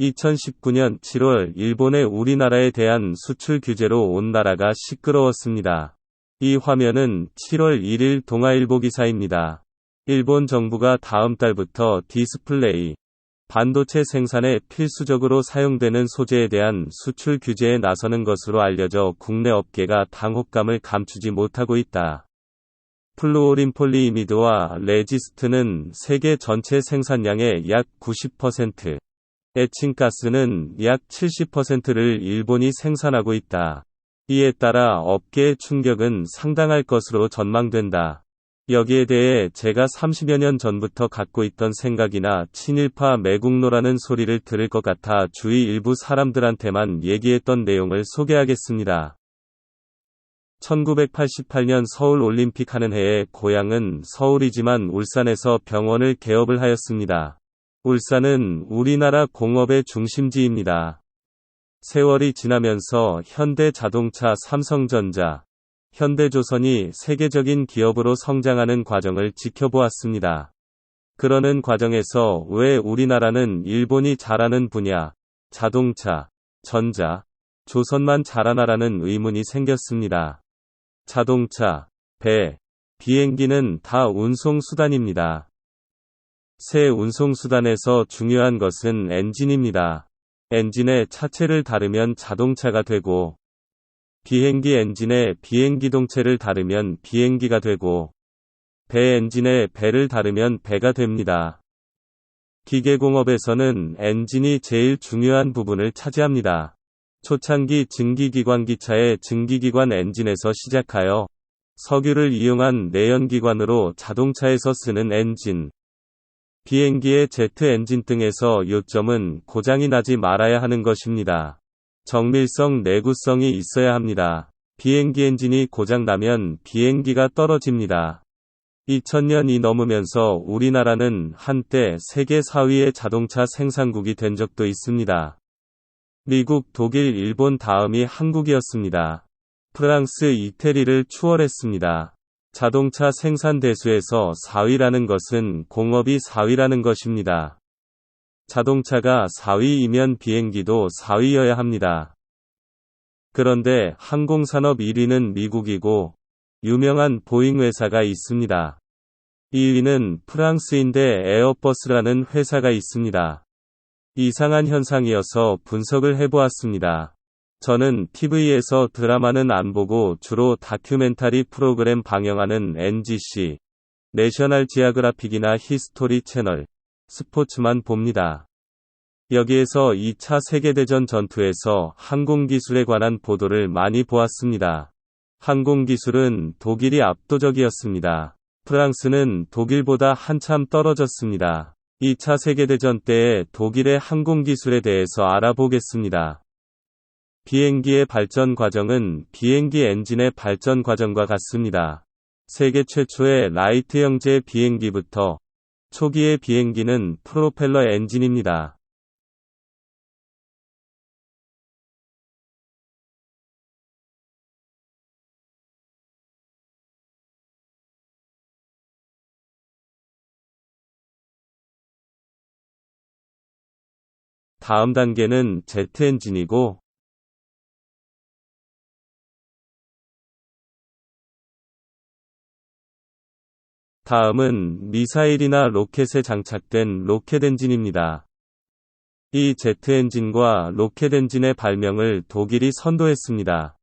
2019년 7월 일본의 우리나라에 대한 수출 규제로 온 나라가 시끄러웠습니다. 이 화면은 7월 1일 동아일보 기사입니다. 일본 정부가 다음 달부터 디스플레이, 반도체 생산에 필수적으로 사용되는 소재에 대한 수출 규제에 나서는 것으로 알려져 국내 업계가 당혹감을 감추지 못하고 있다. 플루오린폴리이미드와 레지스트는 세계 전체 생산량의 약 90%, 에칭가스는 약 70%를 일본이 생산하고 있다. 이에 따라 업계의 충격은 상당할 것으로 전망된다. 여기에 대해 제가 30여 년 전부터 갖고 있던 생각이나 친일파 매국노라는 소리를 들을 것 같아 주위 일부 사람들한테만 얘기했던 내용을 소개하겠습니다. 1988년 서울 올림픽 하는 해에 고향은 서울이지만 울산에서 병원을 개업을 하였습니다. 울산은 우리나라 공업의 중심지입니다. 세월이 지나면서 현대자동차, 삼성전자, 현대조선이 세계적인 기업으로 성장하는 과정을 지켜보았습니다. 그러는 과정에서 왜 우리나라는 일본이 잘하는 분야, 자동차, 전자, 조선만 잘하나라는 의문이 생겼습니다. 자동차, 배, 비행기는 다 운송수단입니다. 새 운송수단에서 중요한 것은 엔진입니다. 엔진의 차체를 다르면 자동차가 되고, 비행기 엔진에 비행기동체를 다르면 비행기가 되고, 배 엔진에 배를 다르면 배가 됩니다. 기계공업에서는 엔진이 제일 중요한 부분을 차지합니다. 초창기 증기기관기차의 증기기관 엔진에서 시작하여 석유를 이용한 내연기관으로 자동차에서 쓰는 엔진, 비행기의 제트 엔진 등에서 요점은 고장이 나지 말아야 하는 것입니다. 정밀성, 내구성이 있어야 합니다. 비행기 엔진이 고장나면 비행기가 떨어집니다. 2000년이 넘으면서 우리나라는 한때 세계 4위의 자동차 생산국이 된 적도 있습니다. 미국, 독일, 일본 다음이 한국이었습니다. 프랑스, 이태리를 추월했습니다. 자동차 생산 대수에서 4위라는 것은 공업이 4위라는 것입니다. 자동차가 4위이면 비행기도 4위여야 합니다. 그런데 항공산업 1위는 미국이고 유명한 보잉 회사가 있습니다. 2위는 프랑스인데 에어버스라는 회사가 있습니다. 이상한 현상이어서 분석을 해보았습니다. 저는 TV에서 드라마는 안 보고 주로 다큐멘터리 프로그램 방영하는 NGC, 내셔널 지오그래픽이나 히스토리 채널, 스포츠만 봅니다. 여기에서 2차 세계대전 전투에서 항공기술에 관한 보도를 많이 보았습니다. 항공기술은 독일이 압도적이었습니다. 프랑스는 독일보다 한참 떨어졌습니다. 2차 세계대전 때의 독일의 항공기술에 대해서 알아보겠습니다. 비행기의 발전 과정은 비행기 엔진의 발전 과정과 같습니다. 세계 최초의 라이트 형제 비행기부터 초기의 비행기는 프로펠러 엔진입니다. 다음 단계는 제트 엔진이고, 다음은 미사일이나 로켓에 장착된 로켓 엔진입니다. 이 제트 엔진과 로켓 엔진의 발명을 독일이 선도했습니다.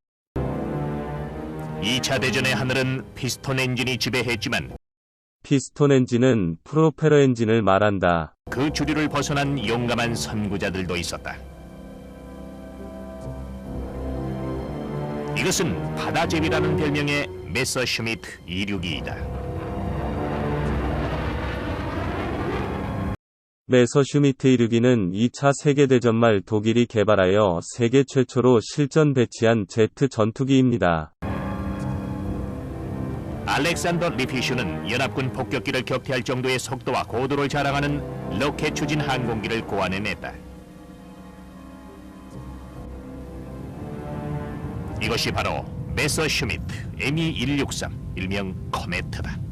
2차 대전의 하늘은 피스톤 엔진이 지배했지만 피스톤 엔진은 프로펠러 엔진을 말한다. 그 주류를 벗어난 용감한 선구자들도 있었다. 이것은 바다제비라는 별명의 메서슈미트 262이다. 메서슈미트 262는 2차 세계대전 말 독일이 개발하여 세계 최초로 실전 배치한 제트 전투기입니다. 알렉산더 리피슈는 연합군 폭격기를 격퇴할 정도의 속도와 고도를 자랑하는 로켓 추진 항공기를 고안해냈다. 이것이 바로 메서슈미트 ME163, 일명 코메트다.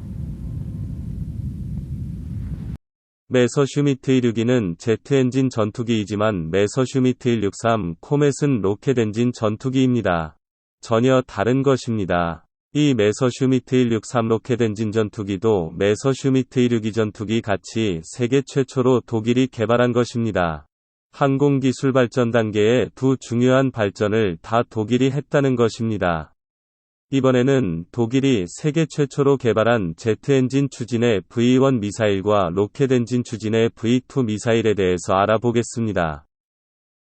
메서슈미트 162는 제트 엔진 전투기이지만 메서슈미트 163 코멧은 로켓 엔진 전투기입니다. 전혀 다른 것입니다. 이 메서슈미트 163 로켓 엔진 전투기도 메서슈미트 162 전투기 같이 세계 최초로 독일이 개발한 것입니다. 항공기술 발전 단계의 두 중요한 발전을 다 독일이 했다는 것입니다. 이번에는 독일이 세계 최초로 개발한 제트 엔진 추진의 V1 미사일과 로켓 엔진 추진의 V2 미사일에 대해서 알아보겠습니다.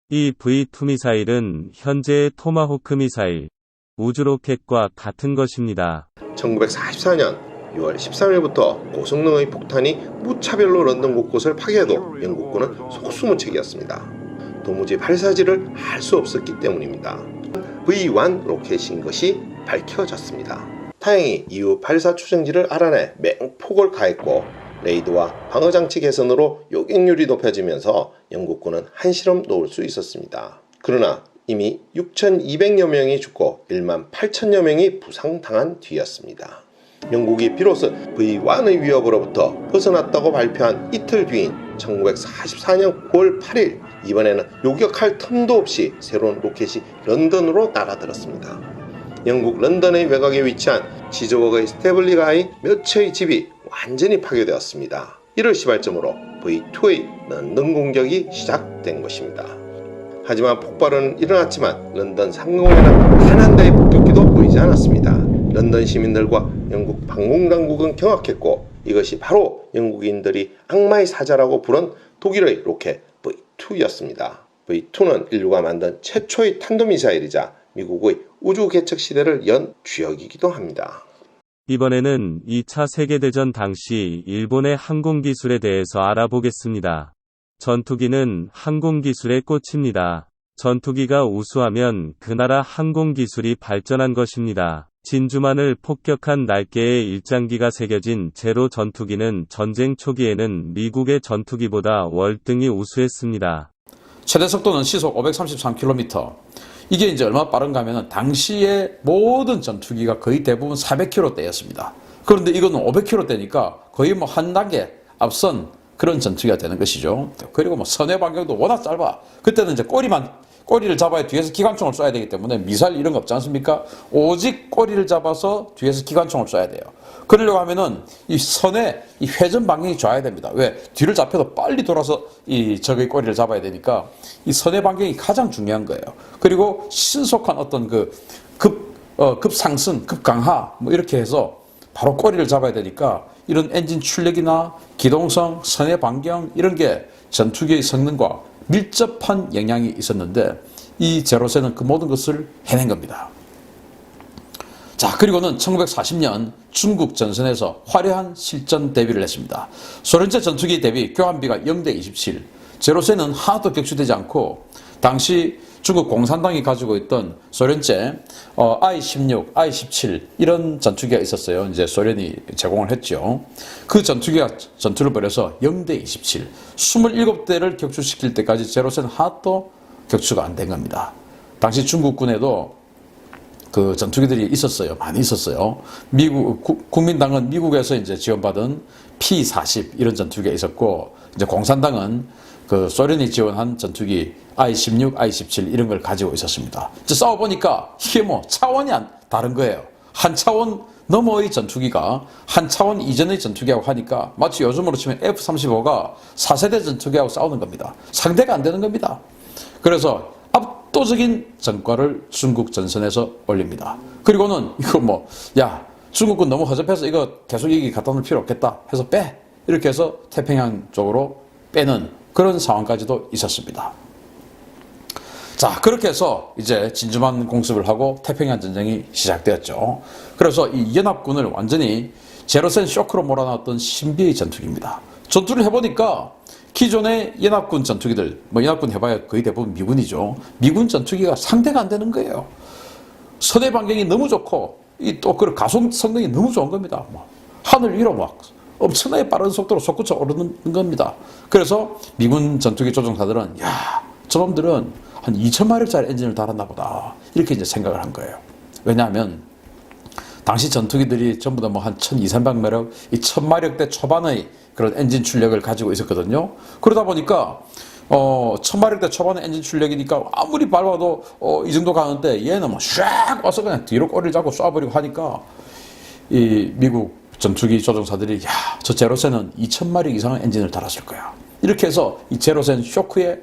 이 V2 미사일은 현재의 토마호크 미사일, 우주로켓과 같은 것입니다. 1944년 6월 13일부터 고성능의 폭탄이 무차별로 런던 곳곳을 파괴해도 영국군은 속수무책이었습니다. 도무지 발사지를 할 수 없었기 때문입니다. V1 로켓인 것이 밝혀졌습니다. 다행히 이후 발사 추정지를 알아내 맹폭을 가했고 레이더와 방어장치 개선으로 요격률이 높여지면서 영국군은 한시름 놓을 수 있었습니다. 그러나 이미 6,200여 명이 죽고 1만 8천여 명이 부상당한 뒤였습니다. 영국이 비로소 V1의 위협으로부터 벗어났다고 발표한 이틀 뒤인 1944년 9월 8일 이번에는 요격할 틈도 없이 새로운 로켓이 런던으로 날아들었습니다. 영국 런던의 외곽에 위치한 지저웍의 스테블리가의 몇 채의 집이 완전히 파괴되었습니다. 이를 시발점으로 V2의 런던 공격이 시작된 것입니다. 하지만 폭발은 일어났지만 런던 상공에는 단 한 대의 폭격기도 보이지 않았습니다. 런던 시민들과 영국 방공당국은 경악했고 이것이 바로 영국인들이 악마의 사자라고 부른 독일의 로켓 V2였습니다. V2는 인류가 만든 최초의 탄도미사일이자 미국의 우주 개척 시대를 연 주역이기도 합니다. 이번에는 2차 세계대전 당시 일본의 항공기술에 대해서 알아보겠습니다. 전투기는 항공기술의 꽃입니다. 전투기가 우수하면 그 나라 항공기술이 발전한 것입니다. 진주만을 폭격한 날개에 일장기가 새겨진 제로 전투기는 전쟁 초기에는 미국의 전투기보다 월등히 우수했습니다. 최대 속도는 시속 533km. 이게 이제 얼마나 빠른가 하면 당시에 모든 전투기가 거의 대부분 400km대였습니다. 그런데 이거는 500km대니까 거의 뭐 한 단계 앞선 그런 전투기가 되는 것이죠. 그리고 뭐 선회 반경도 워낙 짧아. 그때는 이제 꼬리를 잡아야 뒤에서 기관총을 쏴야 되기 때문에 미사일 이런 거 없지 않습니까? 오직 꼬리를 잡아서 뒤에서 기관총을 쏴야 돼요. 그러려고 하면은 이 선의 이 회전 방향이 좋아야 됩니다. 왜? 뒤를 잡혀도 빨리 돌아서 이 적의 꼬리를 잡아야 되니까 이 선의 반경이 가장 중요한 거예요. 그리고 신속한 어떤 그 급상승, 급강하 뭐 이렇게 해서 바로 꼬리를 잡아야 되니까 이런 엔진 출력이나 기동성, 선의 반경 이런 게 전투기의 성능과 밀접한 영향이 있었는데 이 제로세는 그 모든 것을 해낸 겁니다. 자, 그리고는 1940년 중국 전선에서 화려한 실전 데뷔를 했습니다. 소련제 전투기 대비 교환비가 0대27. 제로세는 하나도 격추되지 않고 당시 중국 공산당이 가지고 있던 소련제 I-16, I-17 이런 전투기가 있었어요. 이제 소련이 제공을 했죠. 그 전투기가 전투를 벌여서 0대27, 27대를 격추시킬 때까지 제로세는 하나도 격추가 안 된 겁니다. 당시 중국군에도 그 전투기들이 있었어요. 많이 있었어요. 국민당은 미국에서 이제 지원받은 P-40 이런 전투기가 있었고, 이제 공산당은 그 소련이 지원한 전투기 I-16, I-17 이런 걸 가지고 있었습니다. 이제 싸워보니까 이게 뭐 차원이 다른 거예요. 한 차원 너머의 전투기가 한 차원 이전의 전투기하고 하니까 마치 요즘으로 치면 F-35가 4세대 전투기하고 싸우는 겁니다. 상대가 안 되는 겁니다. 그래서 압도적인 전과를 중국 전선에서 올립니다. 그리고는 이거 뭐, 야, 중국군 너무 허접해서 이거 계속 여기 갖다 놓을 필요 없겠다 해서 빼. 이렇게 해서 태평양 쪽으로 빼는 그런 상황까지도 있었습니다. 자, 그렇게 해서 이제 진주만 공습을 하고 태평양 전쟁이 시작되었죠. 그래서 이 연합군을 완전히 제로센 쇼크로 몰아넣었던 신비의 전투기입니다. 전투를 해보니까 기존의 연합군 전투기들, 뭐 연합군 해봐야 거의 대부분 미군이죠. 미군 전투기가 상대가 안 되는 거예요. 선의 반경이 너무 좋고, 또 그 가속 성능이 너무 좋은 겁니다. 뭐 하늘 위로 막 엄청나게 빠른 속도로 솟구쳐 오르는 겁니다. 그래서 미군 전투기 조종사들은, 야, 저놈들은 한 2,000마력짜리 엔진을 달았나 보다. 이렇게 이제 생각을 한 거예요. 왜냐하면 당시 전투기들이 전부 다 뭐 한 1200~1300마력, 이 1000마력대 초반의 그런 엔진 출력을 가지고 있었거든요. 그러다 보니까 1000마력대 초반의 엔진 출력이니까 아무리 밟아도 이 정도 가는데 얘는 뭐 샥 와서 그냥 뒤로 꼬리를 잡고 쏴버리고 하니까 이 미국 전투기 조종사들이 야, 저 제로센은 2000마력 이상의 엔진을 달았을 거야. 이렇게 해서 이 제로센 쇼크에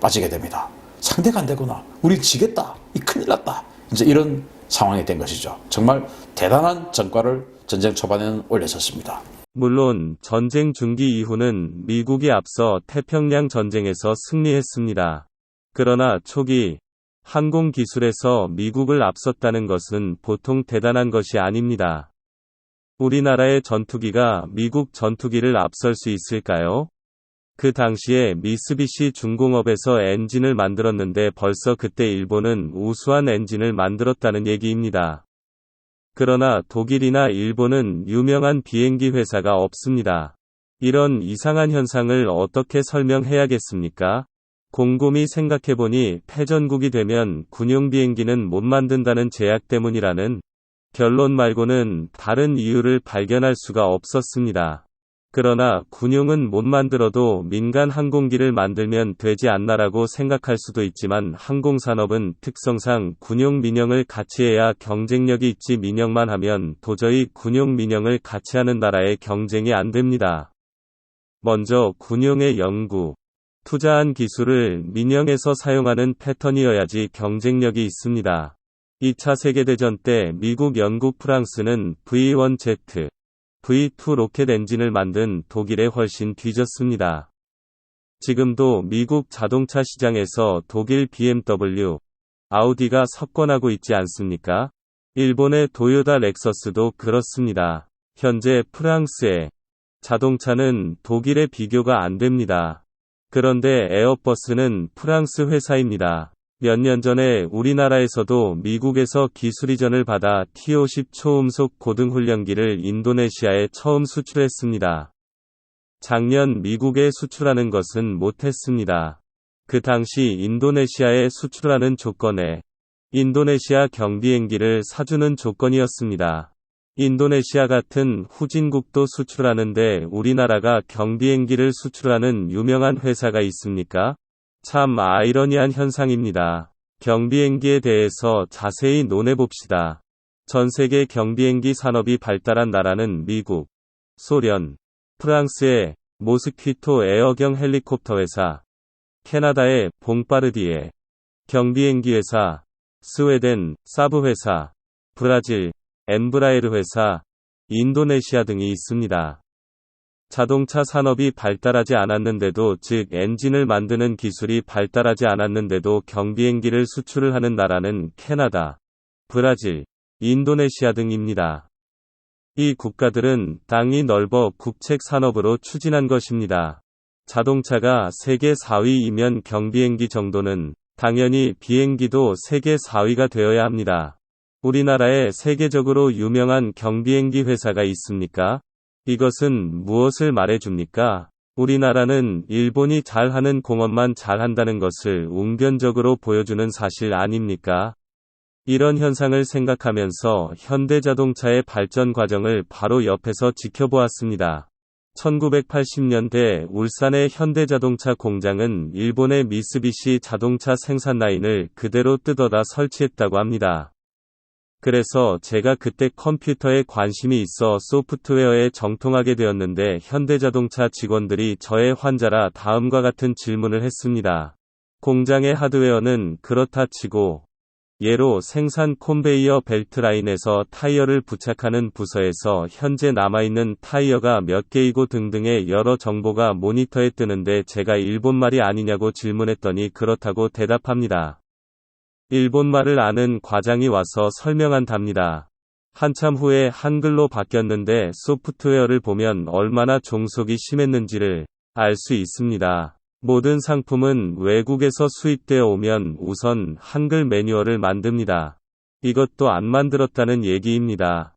빠지게 됩니다. 상대가 안 되구나. 우린 지겠다. 이 큰일 났다. 이제 이런 상황이 된 것이죠. 정말 대단한 전과를 전쟁 초반에는 올렸었습니다. 물론 전쟁 중기 이후는 미국이 앞서 태평양 전쟁에서 승리했습니다. 그러나 초기 항공 기술에서 미국을 앞섰다는 것은 보통 대단한 것이 아닙니다. 우리나라의 전투기가 미국 전투기를 앞설 수 있을까요? 그 당시에 미쓰비시 중공업에서 엔진을 만들었는데 벌써 그때 일본은 우수한 엔진을 만들었다는 얘기입니다. 그러나 독일이나 일본은 유명한 비행기 회사가 없습니다. 이런 이상한 현상을 어떻게 설명해야겠습니까? 곰곰이 생각해보니 패전국이 되면 군용 비행기는 못 만든다는 제약 때문이라는 결론 말고는 다른 이유를 발견할 수가 없었습니다. 그러나 군용은 못 만들어도 민간 항공기를 만들면 되지 않나라고 생각할 수도 있지만 항공산업은 특성상 군용 민영을 같이 해야 경쟁력이 있지 민영만 하면 도저히 군용 민영을 같이 하는 나라의 경쟁이 안 됩니다. 먼저 군용의 연구, 투자한 기술을 민영에서 사용하는 패턴이어야지 경쟁력이 있습니다. 2차 세계대전 때 미국, 영국, 프랑스는 V1Z, V2 로켓 엔진을 만든 독일에 훨씬 뒤졌습니다. 지금도 미국 자동차 시장에서 독일 BMW, 아우디가 석권하고 있지 않습니까? 일본의 도요타 렉서스도 그렇습니다. 현재 프랑스의 자동차는 독일에 비교가 안 됩니다. 그런데 에어버스는 프랑스 회사입니다. 몇 년 전에 우리나라에서도 미국에서 기술 이전을 받아 T-50 초음속 고등훈련기를 인도네시아에 처음 수출했습니다. 작년 미국에 수출하는 것은 못했습니다. 그 당시 인도네시아에 수출하는 조건에 인도네시아 경비행기를 사주는 조건이었습니다. 인도네시아 같은 후진국도 수출하는데 우리나라가 경비행기를 수출하는 유명한 회사가 있습니까? 참 아이러니한 현상입니다. 경비행기에 대해서 자세히 논해봅시다. 전 세계 경비행기 산업이 발달한 나라는 미국, 소련, 프랑스의 모스퀴토 에어경 헬리콥터 회사, 캐나다의 봉파르디에 경비행기 회사, 스웨덴 사브 회사, 브라질 엠브라에르 회사, 인도네시아 등이 있습니다. 자동차 산업이 발달하지 않았는데도, 즉 엔진을 만드는 기술이 발달하지 않았는데도 경비행기를 수출을 하는 나라는 캐나다, 브라질, 인도네시아 등입니다. 이 국가들은 땅이 넓어 국책 산업으로 추진한 것입니다. 자동차가 세계 4위이면 경비행기 정도는 당연히 비행기도 세계 4위가 되어야 합니다. 우리나라에 세계적으로 유명한 경비행기 회사가 있습니까? 이것은 무엇을 말해줍니까? 우리나라는 일본이 잘하는 공업만 잘한다는 것을 웅변적으로 보여주는 사실 아닙니까? 이런 현상을 생각하면서 현대자동차의 발전 과정을 바로 옆에서 지켜보았습니다. 1980년대 울산의 현대자동차 공장은 일본의 미쓰비시 자동차 생산 라인을 그대로 뜯어다 설치했다고 합니다. 그래서 제가 그때 컴퓨터에 관심이 있어 소프트웨어에 정통하게 되었는데 현대자동차 직원들이 저의 환자라 다음과 같은 질문을 했습니다. 공장의 하드웨어는 그렇다 치고 예로 생산 컨베이어 벨트 라인에서 타이어를 부착하는 부서에서 현재 남아있는 타이어가 몇 개이고 등등의 여러 정보가 모니터에 뜨는데 제가 일본말이 아니냐고 질문했더니 그렇다고 대답합니다. 일본말을 아는 과장이 와서 설명한답니다. 한참 후에 한글로 바뀌었는데 소프트웨어를 보면 얼마나 종속이 심했는지를 알 수 있습니다. 모든 상품은 외국에서 수입되어 오면 우선 한글 매뉴얼을 만듭니다. 이것도 안 만들었다는 얘기입니다.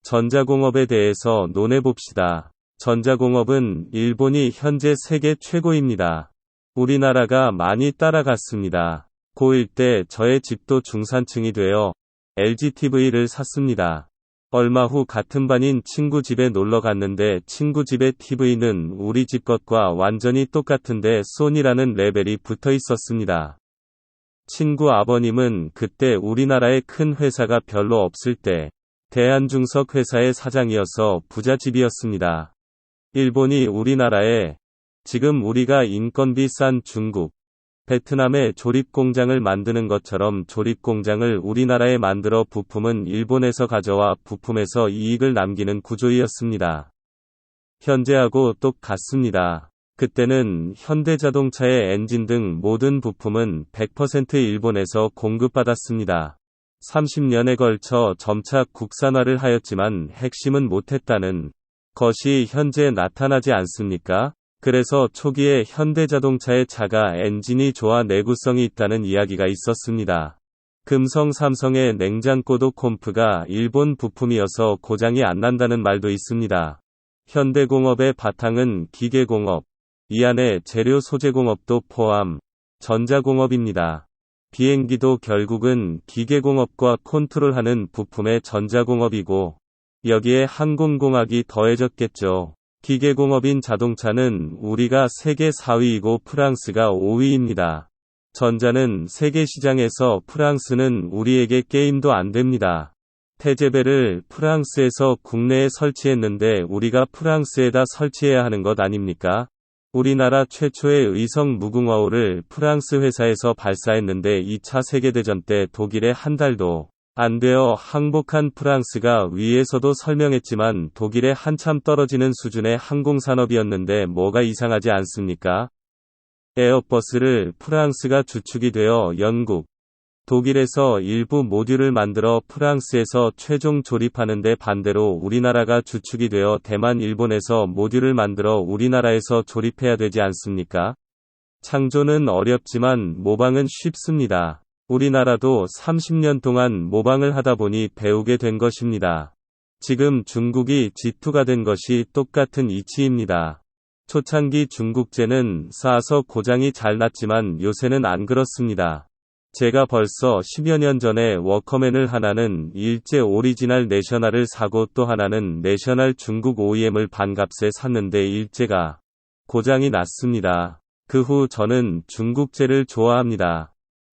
전자공업에 대해서 논해봅시다. 전자공업은 일본이 현재 세계 최고입니다. 우리나라가 많이 따라갔습니다. 고1 때 저의 집도 중산층이 되어 LGTV를 샀습니다. 얼마 후 같은 반인 친구 집에 놀러 갔는데 친구 집의 TV는 우리 집 것과 완전히 똑같은데 소니라는 레벨이 붙어 있었습니다. 친구 아버님은 그때 우리나라에 큰 회사가 별로 없을 때 대한중석 회사의 사장이어서 부잣집이었습니다. 일본이 우리나라에 지금 우리가 인건비 싼 중국, 베트남에 조립공장을 만드는 것처럼 조립공장을 우리나라에 만들어 부품은 일본에서 가져와 부품에서 이익을 남기는 구조이었습니다. 현재하고 똑같습니다. 그때는 현대자동차의 엔진 등 모든 부품은 100% 일본에서 공급받았습니다. 30년에 걸쳐 점차 국산화를 하였지만 핵심은 못했다는 것이 현재 나타나지 않습니까? 그래서 초기에 현대자동차의 차가 엔진이 좋아 내구성이 있다는 이야기가 있었습니다. 금성 삼성의 냉장고도 콤프가 일본 부품이어서 고장이 안 난다는 말도 있습니다. 현대공업의 바탕은 기계공업, 이 안에 재료 소재공업도 포함, 전자공업입니다. 비행기도 결국은 기계공업과 컨트롤하는 부품의 전자공업이고 여기에 항공공학이 더해졌겠죠. 기계공업인 자동차는 우리가 세계 4위이고 프랑스가 5위입니다. 전자는 세계 시장에서 프랑스는 우리에게 게임도 안 됩니다. 태제배를 프랑스에서 국내에 설치했는데 우리가 프랑스에다 설치해야 하는 것 아닙니까? 우리나라 최초의 의성 무궁화호를 프랑스 회사에서 발사했는데 2차 세계대전 때 독일에 한 달도 안 되어 항복한 프랑스가 위에서도 설명했지만 독일에 한참 떨어지는 수준의 항공산업이었는데 뭐가 이상하지 않습니까? 에어버스를 프랑스가 주축이 되어 영국, 독일에서 일부 모듈을 만들어 프랑스에서 최종 조립하는데 반대로 우리나라가 주축이 되어 대만, 일본에서 모듈을 만들어 우리나라에서 조립해야 되지 않습니까? 창조는 어렵지만 모방은 쉽습니다. 우리나라도 30년 동안 모방을 하다 보니 배우게 된 것입니다. 지금 중국이 G2가 된 것이 똑같은 이치입니다. 초창기 중국제는 싸서 고장이 잘 났지만 요새는 안 그렇습니다. 제가 벌써 10여 년 전에 워커맨을 하나는 일제 오리지널 내셔널을 사고 또 하나는 내셔널 중국 OEM을 반값에 샀는데 일제가 고장이 났습니다. 그 후 저는 중국제를 좋아합니다.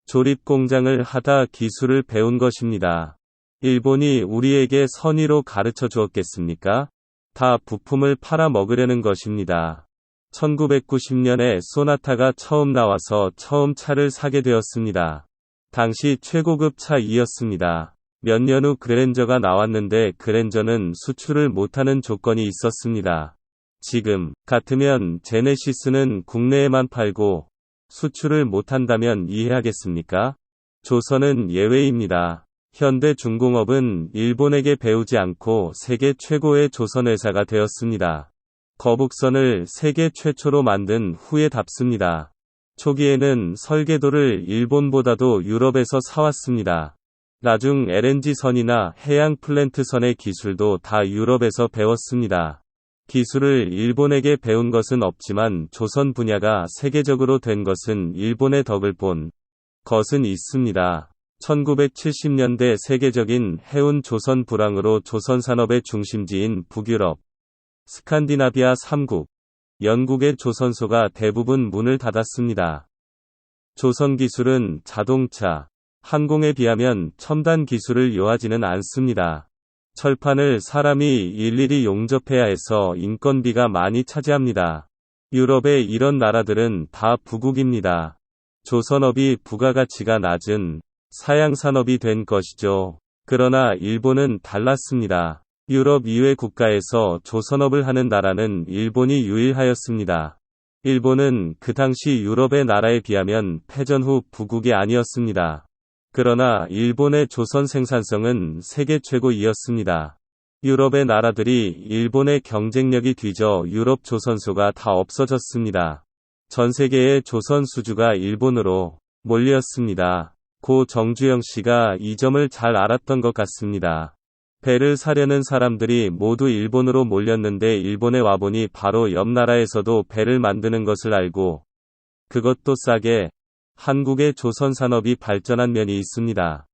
조립 공장을 하다 기술을 배운 것입니다. 일본이 우리에게 선의로 가르쳐 주었겠습니까? 다 부품을 팔아 먹으려는 것입니다. 1990년에 소나타가 처음 나와서 처음 차를 사게 되었습니다. 당시 최고급 차이었습니다. 몇 년 후 그랜저가 나왔는데 그랜저는 수출을 못하는 조건이 있었습니다. 지금 같으면 제네시스는 국내에만 팔고 수출을 못한다면 이해하겠습니까? 조선은 예외입니다. 현대중공업은 일본에게 배우지 않고 세계 최고의 조선회사가 되었습니다. 거북선을 세계 최초로 만든 후에답습니다. 초기에는 설계도를 일본보다도 유럽에서 사왔습니다. 나중 LNG선이나 해양 플랜트선의 기술도 다 유럽에서 배웠습니다. 기술을 일본에게 배운 것은 없지만 조선 분야가 세계적으로 된 것은 일본의 덕을 본 것은 있습니다. 1970년대 세계적인 해운 조선 불황으로 조선 산업의 중심지인 북유럽, 스칸디나비아 3국, 영국의 조선소가 대부분 문을 닫았습니다. 조선 기술은 자동차, 항공에 비하면 첨단 기술을 요하지는 않습니다. 철판을 사람이 일일이 용접해야 해서 인건비가 많이 차지합니다. 유럽의 이런 나라들은 다 부국입니다. 조선업이 부가가치가 낮은 사양산업이 된 것이죠. 그러나 일본은 달랐습니다. 유럽 이외 국가에서 조선업을 하는 나라는 일본이 유일하였습니다. 일본은 그 당시 유럽의 나라에 비하면 패전 후 부국이 아니었습니다. 그러나 일본의 조선 생산성은 세계 최고이었습니다. 유럽의 나라들이 일본의 경쟁력이 뒤져 유럽 조선소가 다 없어졌습니다. 전 세계의 조선 수주가 일본으로 몰렸습니다. 고 정주영 씨가 이 점을 잘 알았던 것 같습니다. 배를 사려는 사람들이 모두 일본으로 몰렸는데 일본에 와보니 바로 옆 나라에서도 배를 만드는 것을 알고 그것도 싸게 한국의 조선 산업이 발전한 면이 있습니다.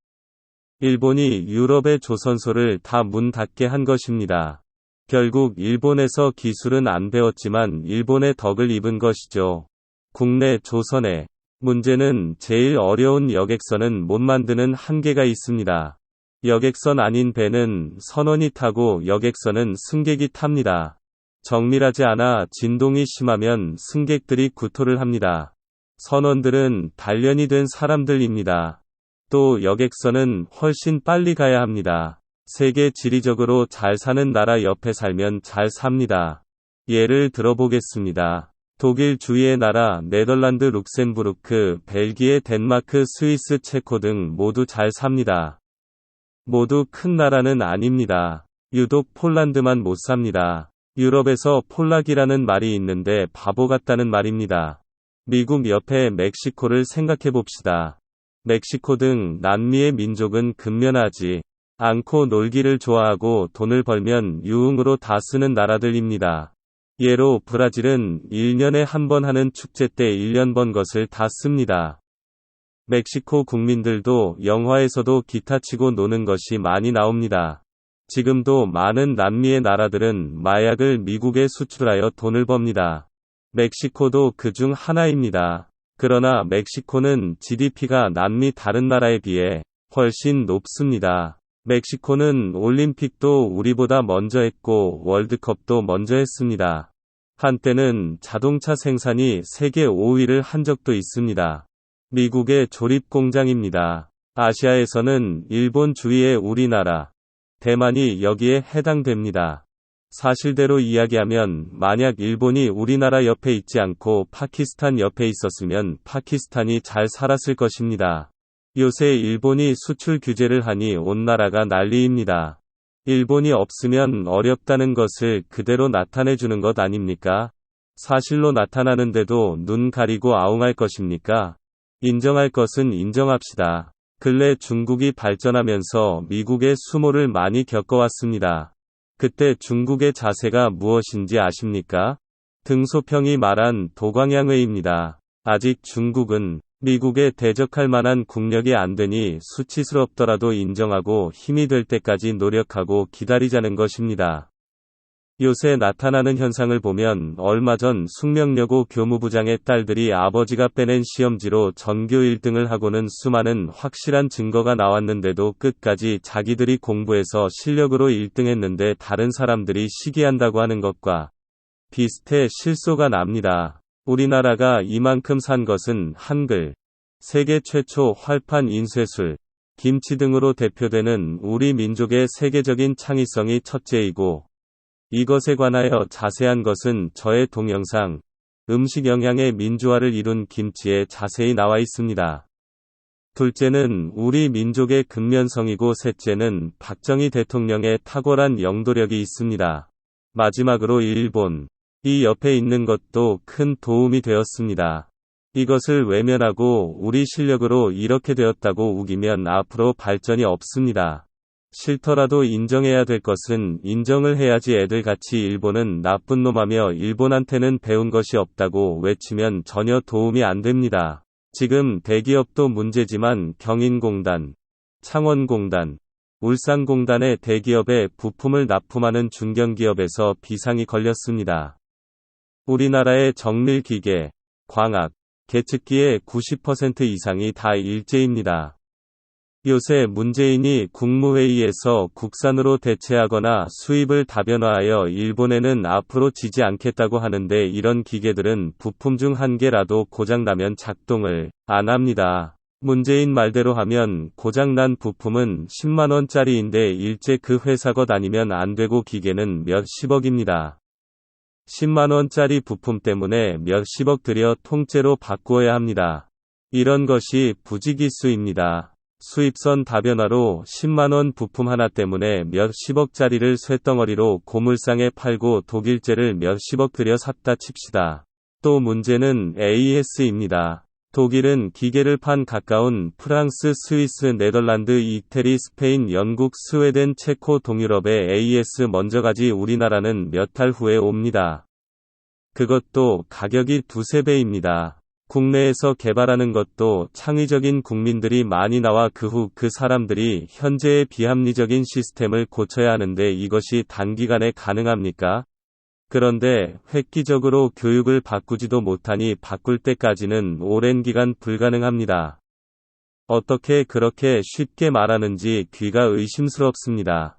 일본이 유럽의 조선소를 다 문 닫게 한 것입니다. 결국 일본에서 기술은 안 배웠지만 일본의 덕을 입은 것이죠. 국내 조선의 문제는 제일 어려운 여객선은 못 만드는 한계가 있습니다. 여객선 아닌 배는 선원이 타고 여객선은 승객이 탑니다. 정밀하지 않아 진동이 심하면 승객들이 구토를 합니다. 선원들은 단련이 된 사람들입니다. 또 여객선은 훨씬 빨리 가야 합니다. 세계 지리적으로 잘 사는 나라 옆에 살면 잘 삽니다. 예를 들어보겠습니다. 독일 주위의 나라 네덜란드, 룩셈부르크, 벨기에, 덴마크, 스위스, 체코 등 모두 잘 삽니다. 모두 큰 나라는 아닙니다. 유독 폴란드만 못 삽니다. 유럽에서 폴락이라는 말이 있는데 바보 같다는 말입니다. 미국 옆에 멕시코를 생각해 봅시다. 멕시코 등 남미의 민족은 근면하지 않고 놀기를 좋아하고 돈을 벌면 유흥으로 다 쓰는 나라들입니다. 예로 브라질은 1년에 한 번 하는 축제 때 1년 번 것을 다 씁니다. 멕시코 국민들도 영화에서도 기타 치고 노는 것이 많이 나옵니다. 지금도 많은 남미의 나라들은 마약을 미국에 수출하여 돈을 법니다. 멕시코도 그중 하나입니다. 그러나 멕시코는 GDP가 남미 다른 나라에 비해 훨씬 높습니다. 멕시코는 올림픽도 우리보다 먼저 했고 월드컵도 먼저 했습니다. 한때는 자동차 생산이 세계 5위를 한 적도 있습니다. 미국의 조립 공장입니다. 아시아에서는 일본 주위의 우리나라, 대만이 여기에 해당됩니다. 사실대로 이야기하면 만약 일본이 우리나라 옆에 있지 않고 파키스탄 옆에 있었으면 파키스탄이 잘 살았을 것입니다. 요새 일본이 수출 규제를 하니 온 나라가 난리입니다. 일본이 없으면 어렵다는 것을 그대로 나타내주는 것 아닙니까? 사실로 나타나는데도 눈 가리고 아웅할 것입니까? 인정할 것은 인정합시다. 근래 중국이 발전하면서 미국의 수모를 많이 겪어왔습니다. 그때 중국의 자세가 무엇인지 아십니까? 등소평이 말한 도광양회입니다. 아직 중국은 미국에 대적할 만한 국력이 안 되니 수치스럽더라도 인정하고 힘이 될 때까지 노력하고 기다리자는 것입니다. 요새 나타나는 현상을 보면 얼마 전 숙명여고 교무부장의 딸들이 아버지가 빼낸 시험지로 전교 1등을 하고는 수많은 확실한 증거가 나왔는데도 끝까지 자기들이 공부해서 실력으로 1등했는데 다른 사람들이 시기한다고 하는 것과 비슷해 실소가 납니다. 우리나라가 이만큼 산 것은 한글, 세계 최초 활판 인쇄술, 김치 등으로 대표되는 우리 민족의 세계적인 창의성이 첫째이고 이것에 관하여 자세한 것은 저의 동영상, 음식 영양의 민주화를 이룬 김치에 자세히 나와 있습니다. 둘째는 우리 민족의 근면성이고 셋째는 박정희 대통령의 탁월한 영도력이 있습니다. 마지막으로 일본, 이 옆에 있는 것도 큰 도움이 되었습니다. 이것을 외면하고 우리 실력으로 이렇게 되었다고 우기면 앞으로 발전이 없습니다. 싫더라도 인정해야 될 것은 인정을 해야지. 애들같이 일본은 나쁜 놈하며 일본한테는 배운 것이 없다고 외치면 전혀 도움이 안 됩니다. 지금 대기업도 문제지만 경인공단, 창원공단, 울산공단의 대기업에 부품을 납품하는 중견기업에서 비상이 걸렸습니다. 우리나라의 정밀기계, 광학, 계측기의 90% 이상이 다 일제입니다. 요새 문재인이 국무회의에서 국산으로 대체하거나 수입을 다변화하여 일본에는 앞으로 지지 않겠다고 하는데 이런 기계들은 부품 중 한 개라도 고장나면 작동을 안 합니다. 문재인 말대로 하면 고장난 부품은 10만원짜리인데 일제 그 회사 것 아니면 안 되고 기계는 몇십억입니다. 10만원짜리 부품 때문에 몇십억 들여 통째로 바꾸어야 합니다. 이런 것이 부지기수입니다. 수입선 다변화로 10만원 부품 하나 때문에 몇십억짜리를 쇳덩어리로 고물상에 팔고 독일제를 몇십억 들여 샀다 칩시다. 또 문제는 AES입니다. 독일은 기계를 판 가까운 프랑스, 스위스, 네덜란드, 이태리, 스페인, 영국, 스웨덴, 체코, 동유럽에 AES 먼저 가지 우리나라는 몇 달 후에 옵니다. 그것도 가격이 두세 배입니다. 국내에서 개발하는 것도 창의적인 국민들이 많이 나와 그 후 그 사람들이 현재의 비합리적인 시스템을 고쳐야 하는데 이것이 단기간에 가능합니까? 그런데 획기적으로 교육을 바꾸지도 못하니 바꿀 때까지는 오랜 기간 불가능합니다. 어떻게 그렇게 쉽게 말하는지 귀가 의심스럽습니다.